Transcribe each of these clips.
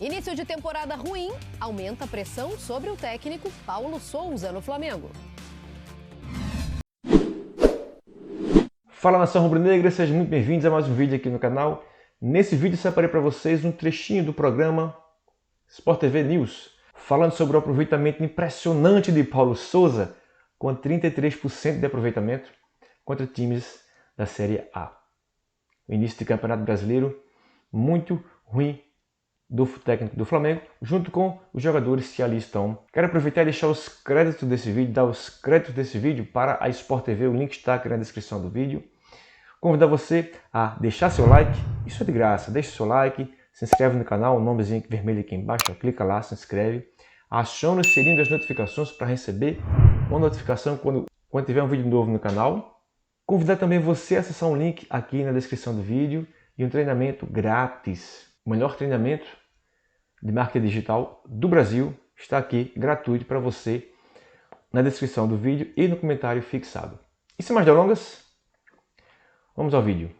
Início de temporada ruim aumenta a pressão sobre o técnico Paulo Sousa no Flamengo. Fala, nação rubro-negra, sejam muito bem-vindos a mais um vídeo aqui no canal. Nesse vídeo separei para vocês um trechinho do programa Sport TV News, falando sobre o aproveitamento impressionante de Paulo Sousa, com 33% de aproveitamento contra times da Série A. O início de Campeonato Brasileiro muito ruim do técnico do Flamengo, junto com os jogadores que ali estão. Quero aproveitar e deixar os créditos desse vídeo, dar os créditos desse vídeo para a Sport TV, o link está aqui na descrição do vídeo. Convidar você a deixar seu like, isso é de graça, deixa seu like, se inscreve no canal, o nomezinho vermelho aqui embaixo, clica lá, se inscreve. Aciona o sininho das notificações para receber uma notificação quando tiver um vídeo novo no canal. Convidar também você a acessar um link aqui na descrição do vídeo e um treinamento grátis, o melhor treinamento de marketing digital do Brasil está aqui gratuito para você na descrição do vídeo e no comentário fixado. E sem mais delongas, vamos ao vídeo.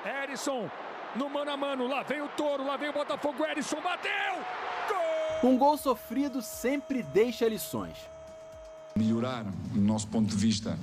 Erisson no mano a mano, lá vem o Touro, lá vem o Botafogo, Erisson bateu! Gol! Um gol sofrido sempre deixa lições. Melhorar, do nosso ponto de vista,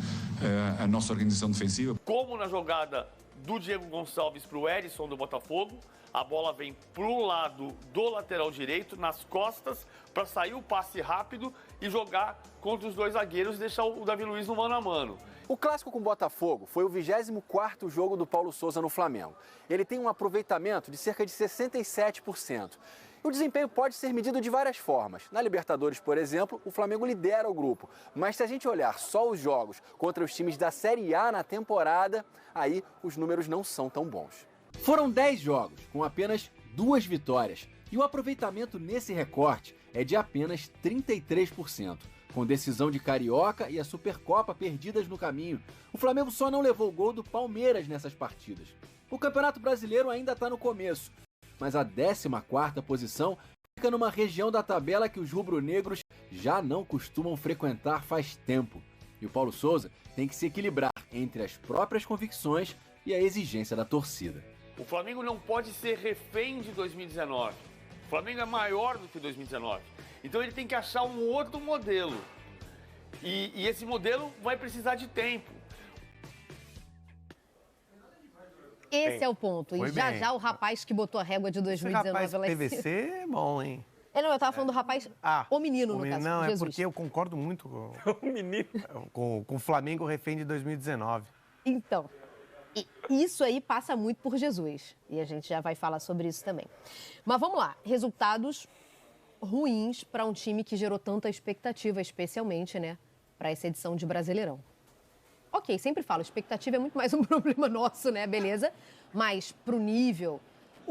a nossa organização defensiva. Como na jogada do Diego Gonçalves para o Erisson do Botafogo, a bola vem para o lado do lateral direito, nas costas, para sair o passe rápido e jogar contra os dois zagueiros e deixar o Davi Luiz no mano a mano. O clássico com o Botafogo foi o 24º jogo do Paulo Sousa no Flamengo. Ele tem um aproveitamento de cerca de 67%. O desempenho pode ser medido de várias formas. Na Libertadores, por exemplo, o Flamengo lidera o grupo. Mas se a gente olhar só os jogos contra os times da Série A na temporada, aí os números não são tão bons. Foram 10 jogos, com apenas 2 vitórias. E o aproveitamento nesse recorte é de apenas 33%. Com decisão de Carioca e a Supercopa perdidas no caminho, o Flamengo só não levou gol do Palmeiras nessas partidas. O Campeonato Brasileiro ainda está no começo, mas a 14ª posição fica numa região da tabela que os rubro-negros já não costumam frequentar faz tempo. E o Paulo Sousa tem que se equilibrar entre as próprias convicções e a exigência da torcida. O Flamengo não pode ser refém de 2019. O Flamengo é maior do que 2019. Então ele tem que achar um outro modelo. E esse modelo vai precisar de tempo. Esse é o ponto. Foi E já bem. já o rapaz que botou a régua de 2019 Esse rapaz lá em PVC cima. é bom, hein? Não, eu tava falando do rapaz, o menino, no caso, Não, é Jesus. porque eu concordo muito O menino. com o Flamengo refém de 2019. Então, isso aí passa muito por Jesus. E a gente já vai falar sobre isso também. Mas vamos lá. Resultados ruins para um time que gerou tanta expectativa, especialmente, né, para essa edição de Brasileirão. Ok, sempre falo, expectativa é muito mais um problema nosso, né, beleza? Mas pro nível,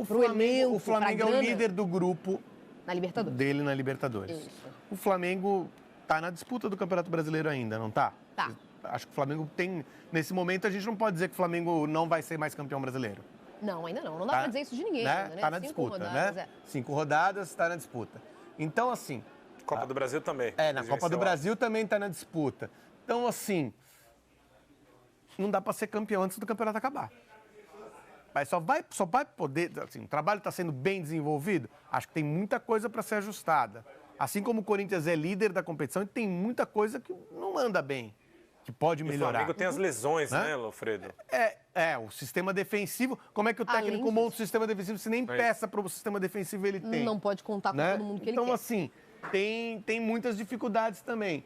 pro elenco, o Flamengo pra é o grana, líder do grupo na Libertadores. dele na Libertadores. Isso. O Flamengo tá na disputa do Campeonato Brasileiro ainda, não tá? Tá. Acho que o Flamengo tem... Nesse momento, a gente não pode dizer que o Flamengo não vai ser mais campeão brasileiro. Não, ainda não. Não dá pra dizer isso de ninguém, né? ainda, né? Tá na 5 disputa, rodadas, né? 5 rodadas, tá na disputa. Então, assim... Copa do Brasil também. na Copa do Brasil também tá na disputa. Então, assim... Não dá para ser campeão antes do campeonato acabar. Mas só vai poder... Assim, o trabalho está sendo bem desenvolvido. Acho que tem muita coisa para ser ajustada. Assim como o Corinthians é líder da competição, tem muita coisa que não anda bem, que pode melhorar. O Flamengo tem as lesões, né, Alfredo? O sistema defensivo... Como é que o técnico monta o sistema defensivo se nem peça para o sistema defensivo ele tem? Não pode contar com todo mundo que ele quer. Então, assim, tem muitas dificuldades também.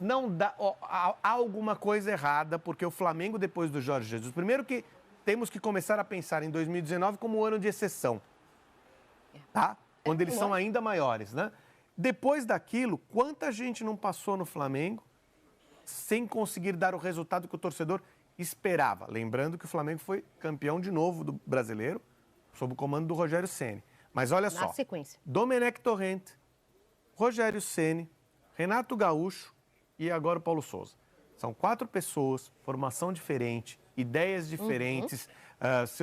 Não dá, há alguma coisa errada, porque o Flamengo, depois do Jorge Jesus, primeiro que temos que começar a pensar em 2019 como um ano de exceção, tá? Quando eles são ainda maiores, né? Depois daquilo, quanta gente não passou no Flamengo sem conseguir dar o resultado que o torcedor esperava? Lembrando que o Flamengo foi campeão de novo do Brasileiro, sob o comando do Rogério Ceni. Mas olha só, Na sequência. Domenech Torrent, Rogério Ceni, Renato Gaúcho e agora o Paulo Sousa. São 4 pessoas, formação diferente, ideias diferentes,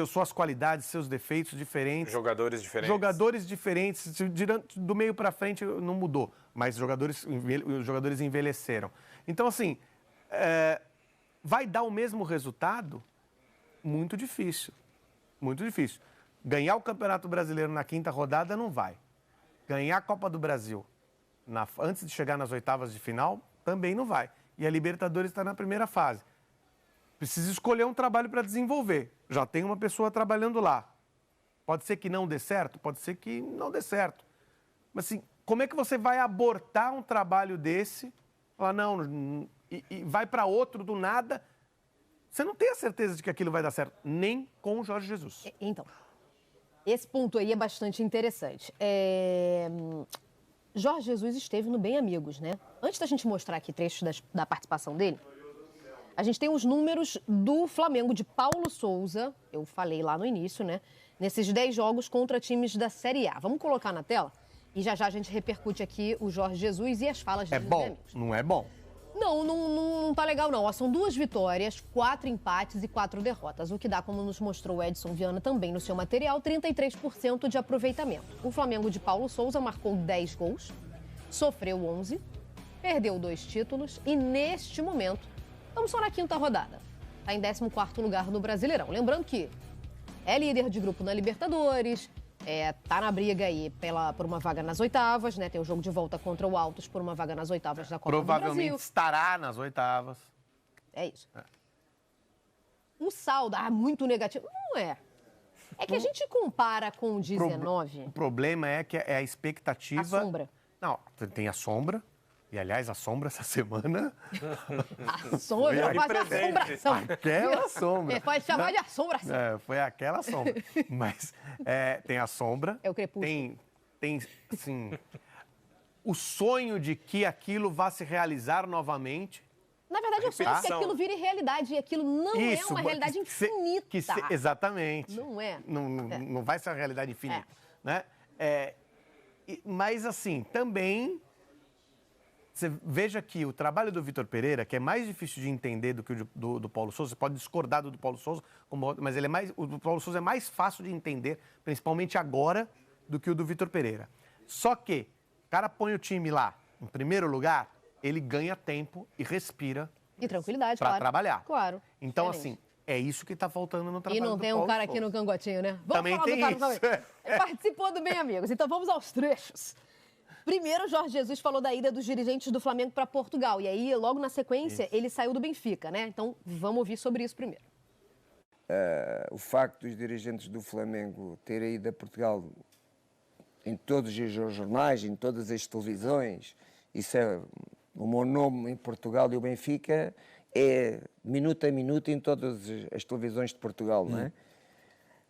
suas qualidades, seus defeitos diferentes. Jogadores diferentes. Jogadores diferentes. Do meio para frente não mudou, mas os jogadores envelheceram. Então, assim, vai dar o mesmo resultado? Muito difícil. Muito difícil. Ganhar o Campeonato Brasileiro na 5ª rodada não vai. Ganhar a Copa do Brasil antes de chegar nas oitavas de final também não vai. E a Libertadores está na primeira fase. Precisa escolher um trabalho para desenvolver. Já tem uma pessoa trabalhando lá. Pode ser que não dê certo, pode ser que não dê certo. Mas assim, como é que você vai abortar um trabalho desse? Falar, não, e vai para outro do nada. Você não tem a certeza de que aquilo vai dar certo, nem com o Jorge Jesus. Então, esse ponto aí é bastante interessante. Jorge Jesus esteve no Bem Amigos, né? Antes da gente mostrar aqui trechos da participação dele, a gente tem os números do Flamengo de Paulo Souza, eu falei lá no início, né? Nesses 10 jogos contra times da Série A. Vamos colocar na tela? E já a gente repercute aqui o Jorge Jesus e as falas dele. É bom? Não é bom? Não tá legal, não. Ó, são 2 vitórias, 4 empates e 4 derrotas. O que dá, como nos mostrou o Edson Viana também no seu material, 33% de aproveitamento. O Flamengo de Paulo Souza marcou 10 gols, sofreu 11, perdeu 2 títulos e, neste momento, estamos só na 5ª rodada. Está em 14º lugar no Brasileirão. Lembrando que é líder de grupo na Libertadores, tá na briga aí por uma vaga nas oitavas, né? Tem o jogo de volta contra o Altos por uma vaga nas oitavas da Copa do Brasil. Provavelmente estará nas oitavas. É isso. O saldo, muito negativo. Não é. É que a gente compara com o 19. O problema é que é a expectativa... A sombra. Não, tem a sombra. E, aliás, a sombra essa semana... A sombra, faz assombração. Aquela sombra. Pode chamar de assombração. Foi aquela sombra. Mas tem a sombra. É o crepúsculo. Tem, assim, o sonho de que aquilo vá se realizar novamente. Na verdade, eu sonho que aquilo vire realidade. E aquilo não é uma realidade infinita. Exatamente. Não é. Não vai ser uma realidade infinita. Né? Mas, assim, também... Você veja que o trabalho do Vitor Pereira, que é mais difícil de entender do que o do Paulo Souza, você pode discordar do Paulo Souza, mas o do Paulo Souza é mais fácil de entender, principalmente agora, do que o do Vitor Pereira. Só que o cara põe o time lá, em primeiro lugar, ele ganha tempo e respira. E tranquilidade, para trabalhar. Claro. Então, assim, é isso que está faltando no trabalho do Paulo Souza. E não tem um cara aqui no cangotinho, né? Vamos também falar tem do cara isso. também. Participou do Bem Amigos. Então vamos aos trechos. Primeiro, Jorge Jesus falou da ida dos dirigentes do Flamengo para Portugal. E aí, logo na sequência, ele saiu do Benfica, né? Então, vamos ouvir sobre isso primeiro. O facto dos dirigentes do Flamengo terem ido a Portugal em todos os jornais, em todas as televisões, isso é o meu nome em Portugal e o Benfica é minuto a minuto em todas as televisões de Portugal, não é?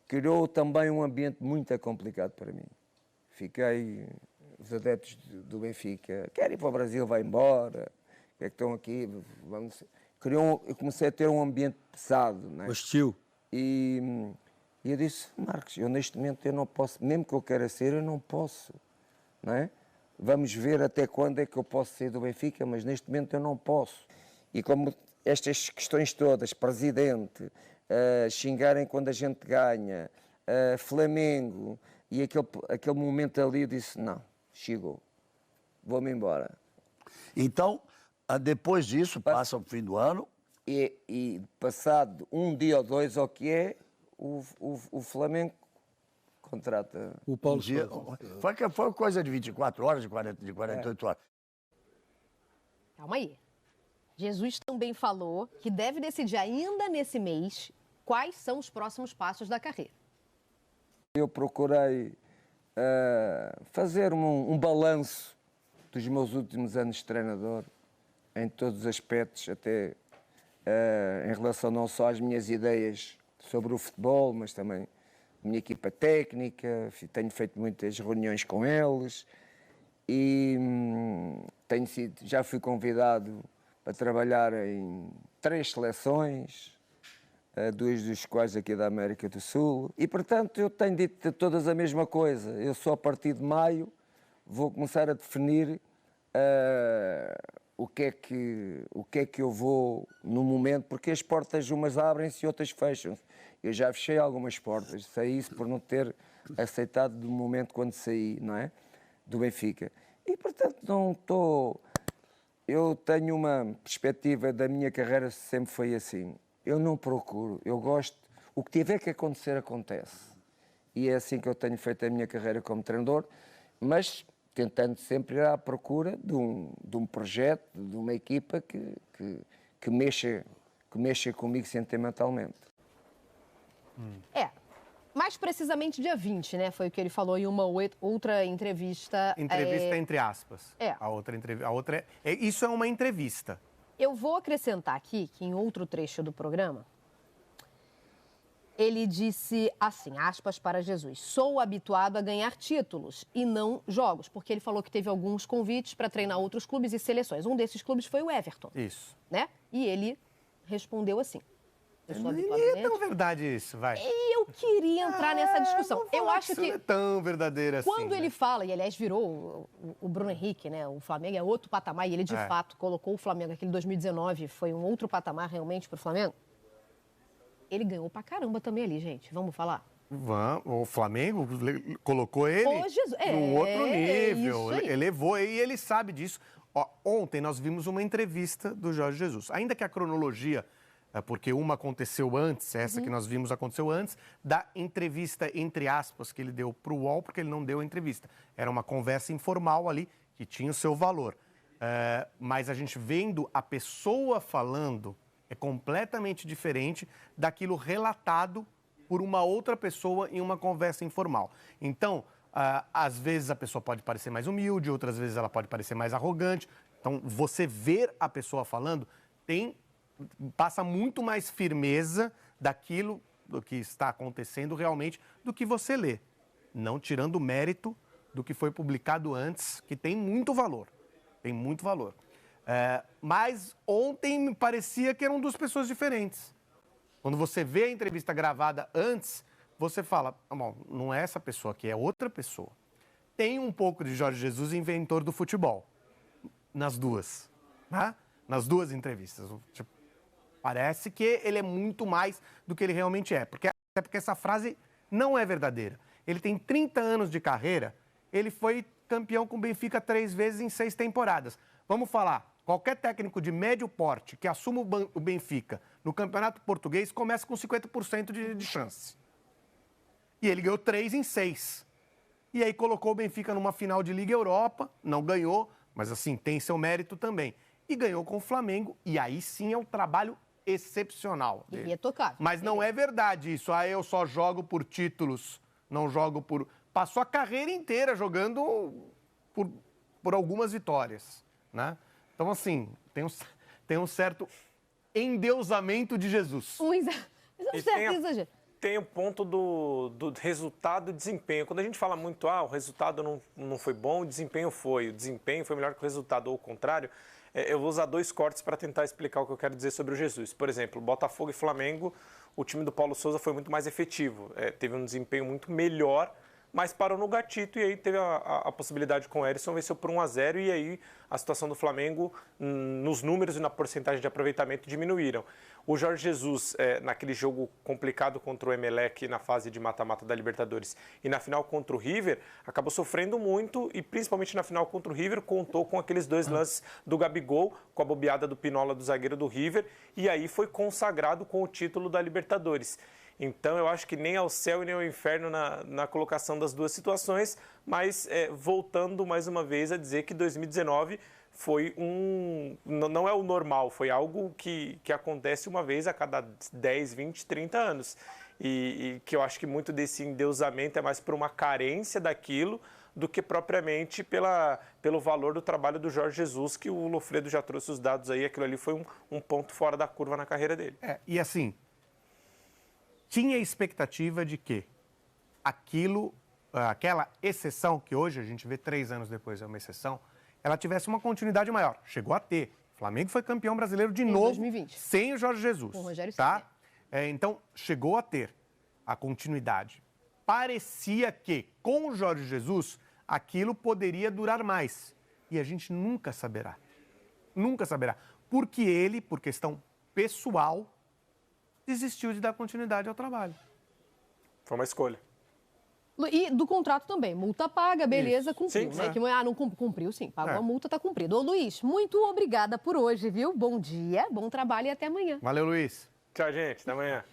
Criou também um ambiente muito complicado para mim. Fiquei... Os adeptos do Benfica querem ir para o Brasil, vai embora, que é que estão aqui, vamos... Eu comecei a ter um ambiente pesado, não é? Hostil. E eu disse, Marcos, eu neste momento eu não posso, mesmo que eu queira ser, eu não posso, não é? Vamos ver até quando é que eu posso sair do Benfica, mas neste momento eu não posso. E como estas questões todas, presidente, xingarem quando a gente ganha, Flamengo, e aquele momento ali eu disse, não. Chegou. Vou-me embora. Então, depois disso, passa o fim do ano. E passado um dia ou dois, o que é, o Flamengo contrata. O Paulo Souza. Foi coisa de 24 horas, de 48 horas. Calma aí. Jesus também falou que deve decidir ainda nesse mês quais são os próximos passos da carreira. Eu procurei fazer um balanço dos meus últimos anos de treinador, em todos os aspectos, até em relação não só às minhas ideias sobre o futebol, mas também a minha equipa técnica, tenho feito muitas reuniões com eles e já fui convidado para trabalhar em 3 seleções, 2 dos quais aqui da América do Sul. E, portanto, eu tenho dito todas a mesma coisa. Eu só a partir de maio vou começar a definir o que é que eu vou no momento, porque as portas umas abrem-se e outras fecham-se. Eu já fechei algumas portas, saí isso por não ter aceitado do momento quando saí, não é? Do Benfica. E, portanto, não estou... Eu tenho uma perspectiva da minha carreira, sempre foi assim. Eu não procuro, eu gosto, O que tiver que acontecer, acontece. E é assim que eu tenho feito a minha carreira como treinador, mas tentando sempre ir à procura de um projeto, de uma equipa que mexa comigo sentimentalmente. Mais precisamente dia 20, né? Foi o que ele falou em uma outra entrevista. Entrevista entre aspas. Isso é uma entrevista. Eu vou acrescentar aqui que em outro trecho do programa, ele disse assim, aspas para Jesus, sou habituado a ganhar títulos e não jogos, porque ele falou que teve alguns convites para treinar outros clubes e seleções. Um desses clubes foi o Everton. Isso. Né? E ele respondeu assim. Não é tão verdade isso, vai. E eu queria entrar nessa discussão. Eu acho que não é tão verdadeira assim. Quando ele fala, e aliás virou o Bruno Henrique, né? O Flamengo é outro patamar, e ele de fato colocou o Flamengo, aquele 2019 foi um outro patamar realmente para o Flamengo. Ele ganhou pra caramba também ali, gente. Vamos falar? O Flamengo colocou ele no outro nível, elevou, e ele sabe disso. Ontem nós vimos uma entrevista do Jorge Jesus. Ainda que a cronologia, porque uma aconteceu antes, essa que nós vimos aconteceu antes, da entrevista, entre aspas, que ele deu para o UOL, porque ele não deu a entrevista. Era uma conversa informal ali, que tinha o seu valor. Mas a gente vendo a pessoa falando é completamente diferente daquilo relatado por uma outra pessoa em uma conversa informal. Então, às vezes a pessoa pode parecer mais humilde, outras vezes ela pode parecer mais arrogante. Então, você ver a pessoa falando passa muito mais firmeza daquilo do que está acontecendo realmente do que você lê. Não tirando o mérito do que foi publicado antes, que tem muito valor. Tem muito valor. Mas ontem me parecia que eram duas pessoas diferentes. Quando você vê a entrevista gravada antes, você fala, bom, não é essa pessoa aqui, é outra pessoa. Tem um pouco de Jorge Jesus, inventor do futebol, nas duas, né? Nas duas entrevistas. Tipo, parece que ele é muito mais do que ele realmente é. Até porque essa frase não é verdadeira. Ele tem 30 anos de carreira, ele foi campeão com o Benfica 3 vezes em 6 temporadas. Vamos falar, qualquer técnico de médio porte que assuma o Benfica no Campeonato Português começa com 50% de chance. E ele ganhou 3 em 6. E aí colocou o Benfica numa final de Liga Europa, não ganhou, mas assim, tem seu mérito também. E ganhou com o Flamengo, e aí sim é um trabalho excepcional dele. Irretocável. Mas não é verdade isso, eu só jogo por títulos, não jogo por... Passou a carreira inteira jogando por algumas vitórias, né? Então, assim, tem um certo endeusamento de Jesus. Um certo exagero. Tem o ponto do resultado e desempenho. Quando a gente fala muito, o resultado não foi bom, o desempenho foi melhor que o resultado, ou o contrário, eu vou usar 2 cortes para tentar explicar o que eu quero dizer sobre o Jesus. Por exemplo, Botafogo e Flamengo, o time do Paulo Sousa foi muito mais efetivo, teve um desempenho muito melhor, mas parou no gatito e aí teve a possibilidade com o Erisson, venceu por 1-0 e aí a situação do Flamengo nos números e na porcentagem de aproveitamento diminuíram. O Jorge Jesus, naquele jogo complicado contra o Emelec na fase de mata-mata da Libertadores e na final contra o River, acabou sofrendo muito e principalmente na final contra o River contou com aqueles 2 lances do Gabigol, com a bobeada do Pinola do zagueiro do River e aí foi consagrado com o título da Libertadores. Então, eu acho que nem ao céu e nem ao inferno na colocação das duas situações, mas voltando mais uma vez a dizer que 2019 foi não é o normal, foi algo que acontece uma vez a cada 10, 20, 30 anos. E que eu acho que muito desse endeusamento é mais por uma carência daquilo do que propriamente pelo valor do trabalho do Jorge Jesus, que o Lofredo já trouxe os dados aí, aquilo ali foi um ponto fora da curva na carreira dele. E assim... Tinha a expectativa de que aquela exceção, que hoje a gente vê 3 anos depois é uma exceção, ela tivesse uma continuidade maior. Chegou a ter. O Flamengo foi campeão brasileiro de novo, 2020. sem o Jorge Jesus. Com o Rogério tá? Então, chegou a ter a continuidade. Parecia que, com o Jorge Jesus, aquilo poderia durar mais. E a gente nunca saberá. Nunca saberá. Porque ele, por questão pessoal, desistiu de dar continuidade ao trabalho. Foi uma escolha. E do contrato também. Multa paga, beleza, Isso. cumpriu. Sim, né? Não cumpriu, sim. Pagou a multa, tá cumprido. Ô, Luiz, muito obrigada por hoje, viu? Bom dia, bom trabalho e até amanhã. Valeu, Luiz. Tchau, gente. Até amanhã.